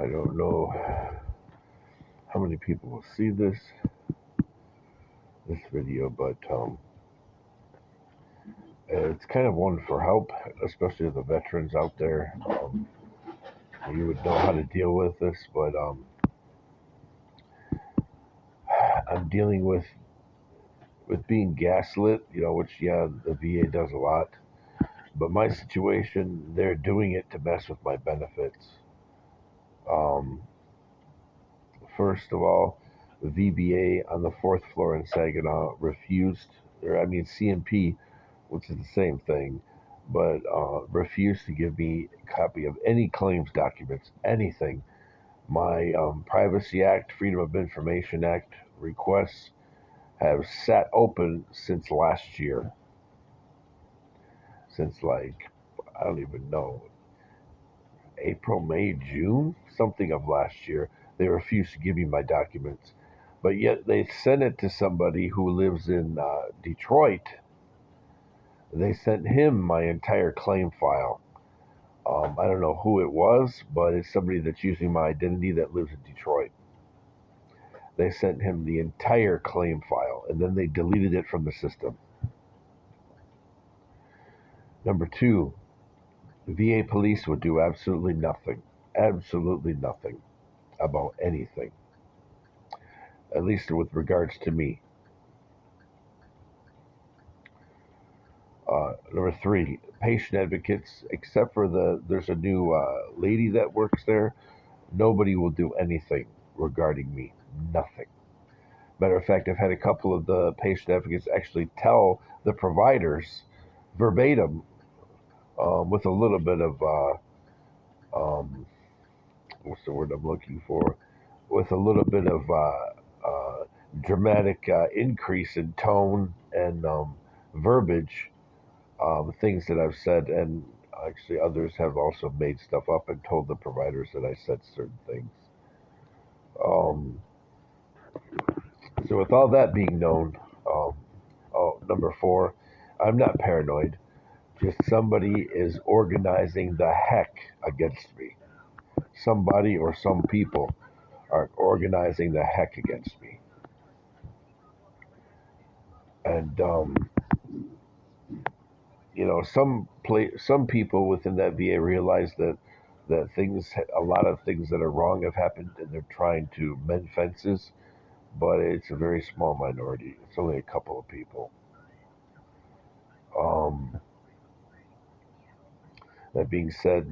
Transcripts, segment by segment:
I don't know how many people will see this video, but it's kind of one for help, especially the veterans out there. You would know how to deal with this, but I'm dealing with being gaslit, which the VA does a lot. But my situation, they're doing it to mess with my benefits. Um, First of all, the VBA on the fourth floor in Saginaw refused, CMP, which is the same thing, but refused to give me a copy of any claims documents, anything. My Privacy Act, Freedom of Information Act requests have sat open since last year. Since, I don't even know, April, May, June, something of last year. They refused to give me my documents. But yet they sent it to somebody who lives in Detroit. They sent him my entire claim file. I don't know who it was, but it's somebody that's using my identity that lives in Detroit. They sent him the entire claim file, and then they deleted it from the system. Number two, the VA police would do absolutely nothing about anything, at least with regards to me. Number three, patient advocates, except for there's a new lady that works there, nobody will do anything regarding me. Nothing. Matter of fact, I've had a couple of the patient advocates actually tell the providers verbatim, with a little bit of, what's the word I'm looking for? With a little bit of dramatic increase in tone and verbiage, things that I've said, and actually others have also made stuff up and told the providers that I said certain things. Um, so with all that being known, number four, I'm not paranoid. Just somebody is organizing the heck against me. Somebody or some people are organizing the heck against me. And some people within that VA realize that a lot of things that are wrong have happened, and they're trying to mend fences. But it's a very small minority. It's only a couple of people. Um, that being said,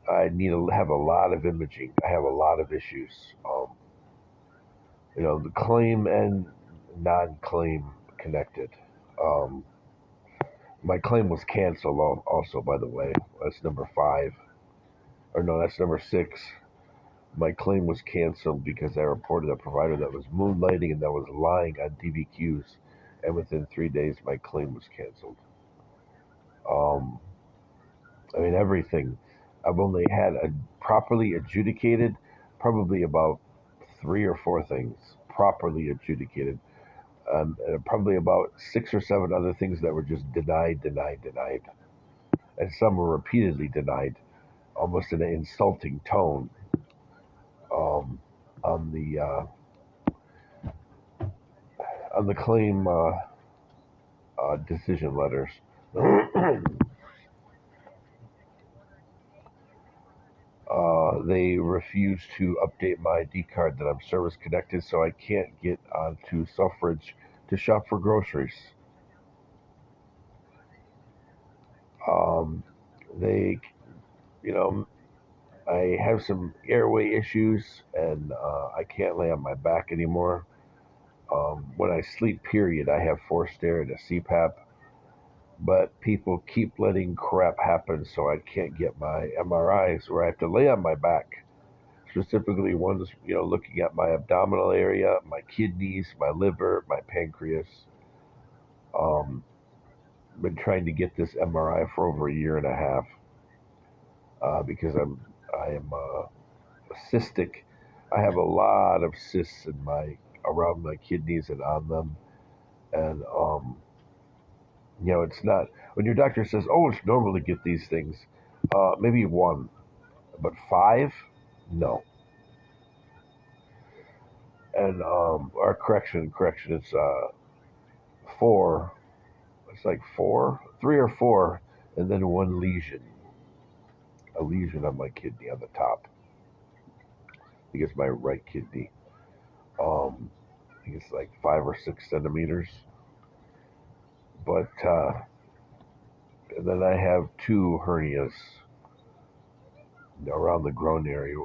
I need to have a lot of imaging. I have a lot of issues. The claim and non-claim connected. Um, my claim was canceled. Also, by the way, that's number five. Or no, that's number six. My claim was canceled because I reported a provider that was moonlighting and that was lying on DBQs, and within 3 days, my claim was canceled. Um, everything. I've only had a properly adjudicated, probably about three or four things properly adjudicated, and probably about six or seven other things that were just denied, and some were repeatedly denied, almost in an insulting tone, um, on the claim decision letters. They refuse to update my ID card that I'm service connected, so I can't get onto Suffrage to shop for groceries. Um, they, you know, I have some airway issues, and I can't lay on my back anymore. When I sleep, period, I have forced air and a CPAP, but people keep letting crap happen, so I can't get my MRIs where I have to lay on my back. Specifically, ones looking at my abdominal area, my kidneys, my liver, my pancreas. Um, been trying to get this MRI for over a year and a half, because I am cystic. I have a lot of cysts in my around my kidneys and on them, and it's not when your doctor says, "Oh, it's normal to get these things." Maybe one, but 5, no. And or correction, it's 4. It's like 4, 3 or 4, and then one lesion, a lesion on my kidney on the top. I think it's my right kidney. I think it's like 5 or 6 centimeters. But and then I have 2 hernias around the groin area,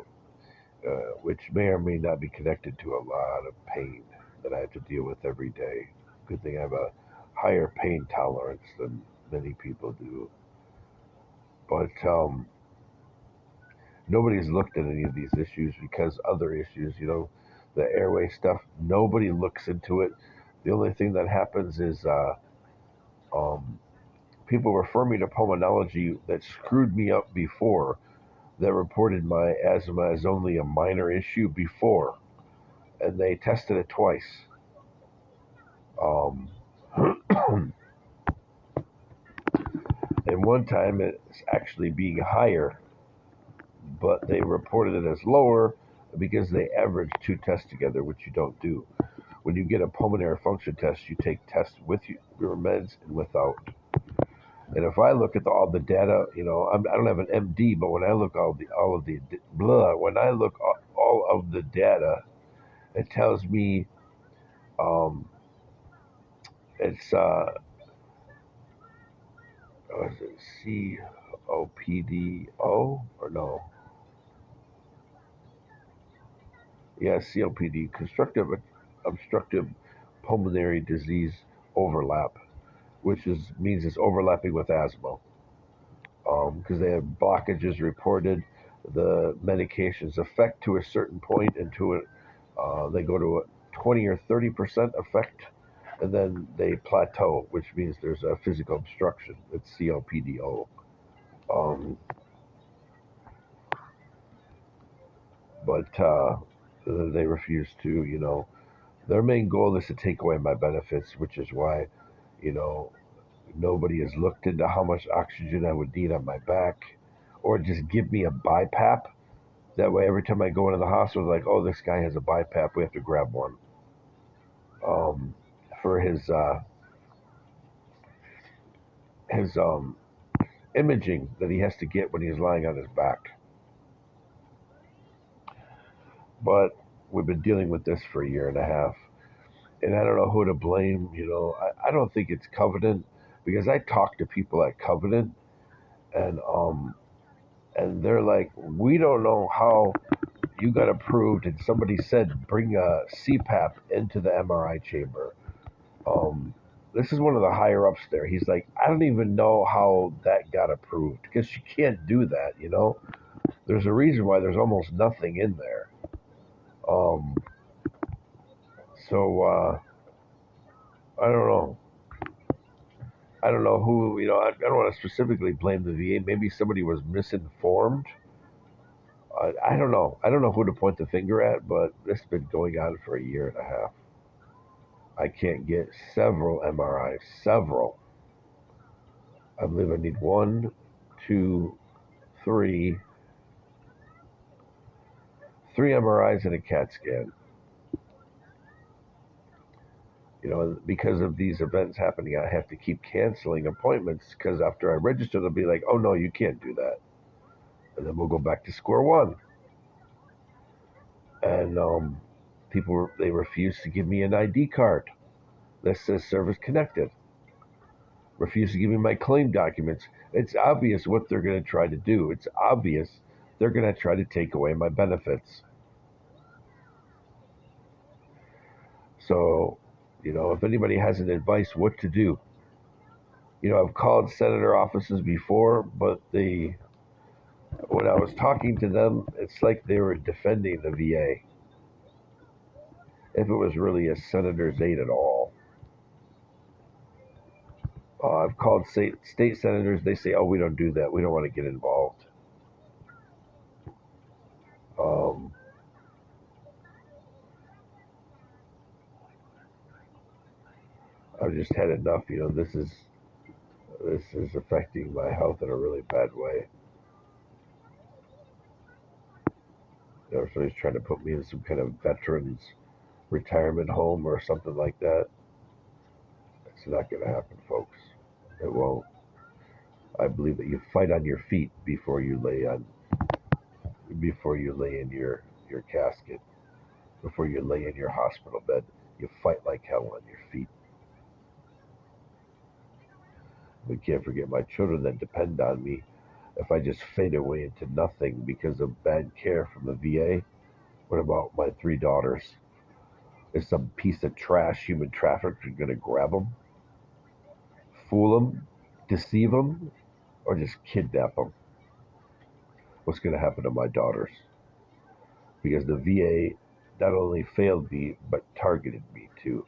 which may or may not be connected to a lot of pain that I have to deal with every day. Good thing I have a higher pain tolerance than many people do. But nobody's looked at any of these issues because other issues, the airway stuff, nobody looks into it. The only thing that happens is um, people refer me to pulmonology that screwed me up before, that reported my asthma as only a minor issue before, and they tested it twice. Um, and one time it's actually being higher, but they reported it as lower because they averaged 2 tests together, which you don't do. When you get a pulmonary function test, you take tests with your meds and without. And if I look at all the data, I don't have an MD, but when I look when I look all of the data, it tells me um, it's is it COPDO or no? Yeah, COPD, constructive obstructive pulmonary disease overlap, which means it's overlapping with asthma. Because they have blockages reported. The medications affect to a certain point, and they go to a 20 or 30% effect, and then they plateau, which means there's a physical obstruction. It's COPDO. Um, but they refuse to. Their main goal is to take away my benefits, which is why, you know, nobody has looked into how much oxygen I would need on my back, or just give me a BiPAP. That way, every time I go into the hospital, like, oh, this guy has a BiPAP, we have to grab one um, for his imaging that he has to get when he's lying on his back. But we've been dealing with this for a year and a half, and I don't know who to blame. I don't think it's Covenant, because I talk to people at Covenant, and they're like, we don't know how you got approved, and somebody said bring a CPAP into the MRI chamber. Um, this is one of the higher ups there. He's like, I don't even know how that got approved, because you can't do that. There's a reason why there's almost nothing in there. Um, so I don't know. I don't know who. I don't want to specifically blame the VA. Maybe somebody was misinformed. I don't know. I don't know who to point the finger at, but this has been going on for a year and a half. I can't get several MRIs. Several. I believe I need one, two, three, three MRIs and a CAT scan. Because of these events happening, I have to keep canceling appointments, because after I register, they'll be like, oh no, you can't do that. And then we'll go back to square one. And people, they refuse to give me an ID card that says service connected. Refuse to give me my claim documents. It's obvious what they're going to try to do. It's obvious they're going to try to take away my benefits. So, if anybody has an advice what to do, I've called senator offices before, but when I was talking to them, it's like they were defending the VA. If it was really a senator's aid at all. I've called state senators. They say, "Oh, we don't do that. We don't want to get involved." Um, I've just had enough. This is affecting my health in a really bad way. So he's trying to put me in some kind of veterans retirement home or something like that. It's not going to happen, folks. It won't. I believe that you fight on your feet before you lay in your casket, before you lay in your hospital bed. You fight like hell on your feet. We can't forget my children that depend on me. If I just fade away into nothing because of bad care from the VA, what about my three daughters? Is some piece of trash human trafficker going to grab them, fool them, deceive them, or just kidnap them? What's going to happen to my daughters? Because the VA not only failed me, but targeted me too.